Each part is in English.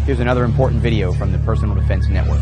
Here's another important video from the Personal Defense Network.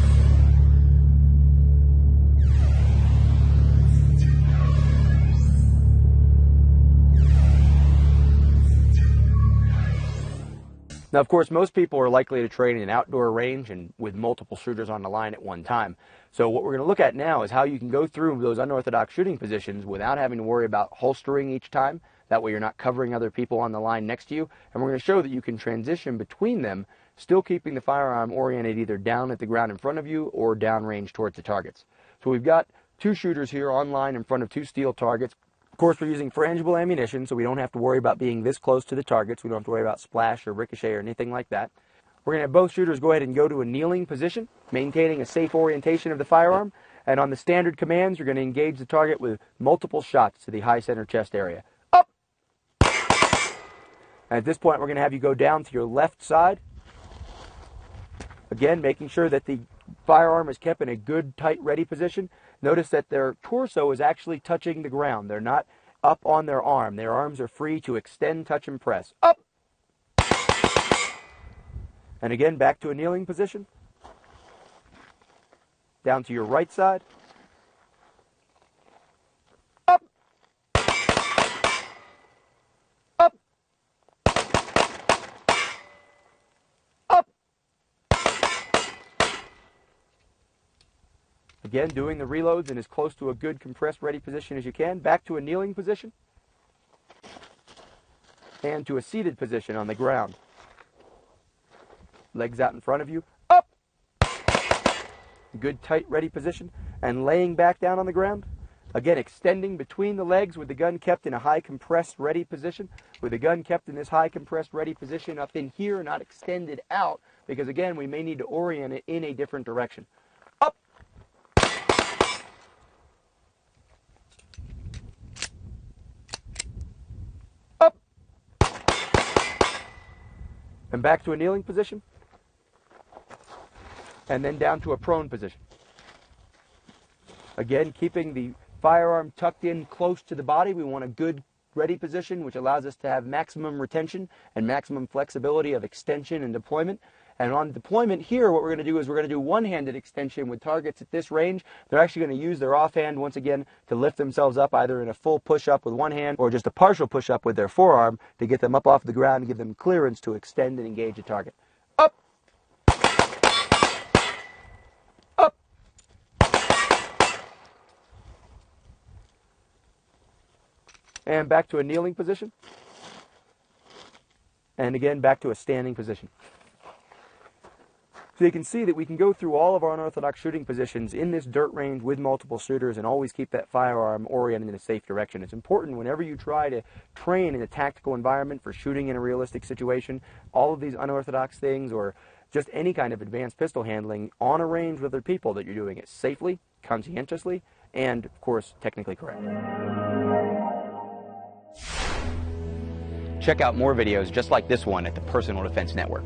Now, of course, most people are likely to train in an outdoor range and with multiple shooters on the line at one time. So what we're going to look at now is how you can go through those unorthodox shooting positions without having to worry about holstering each time. That way you're not covering other people on the line next to you. And we're going to show that you can transition between them, still keeping the firearm oriented either down at the ground in front of you or downrange towards the targets. So we've got two shooters here on line in front of two steel targets. Of course, we're using frangible ammunition, so we don't have to worry about being this close to the targets. We don't have to worry about splash or ricochet or anything like that. We're going to have both shooters go ahead and go to a kneeling position, maintaining a safe orientation of the firearm. And on the standard commands, you're going to engage the target with multiple shots to the high center chest area. Up! And at this point, we're going to have you go down to your left side. Again, making sure that the firearm is kept in a good, tight, ready position. Notice that their torso is actually touching the ground. They're not up on their arm. Their arms are free to extend, touch, and press. Up! And again, back to a kneeling position. Down to your right side. Up! Up! Up! Again, doing the reloads in as close to a good compressed ready position as you can. Back to a kneeling position. And to a seated position on the ground. Legs out in front of you. Up! Good tight ready position. And laying back down on the ground. Again, extending between the legs with the gun kept in a high compressed ready position. With the gun kept in this high compressed ready position up in here, not extended out. Because again, we may need to orient it in a different direction. Up! Up! And back to a kneeling position. And then down to a prone position. Again, keeping the firearm tucked in close to the body. We want a good ready position, which allows us to have maximum retention and maximum flexibility of extension and deployment. And on deployment here, what we're going to do is we're going to do one-handed extension with targets at this range. They're actually going to use their offhand once again to lift themselves up either in a full push-up with one hand or just a partial push-up with their forearm to get them up off the ground and give them clearance to extend and engage a target. Up! And back to a kneeling position. And again, back to a standing position. So you can see that we can go through all of our unorthodox shooting positions in this dirt range with multiple shooters and always keep that firearm oriented in a safe direction. It's important whenever you try to train in a tactical environment for shooting in a realistic situation, all of these unorthodox things or just any kind of advanced pistol handling on a range with other people, that you're doing it safely, conscientiously, and, of course, technically correct. Check out more videos just like this one at the Personal Defense Network.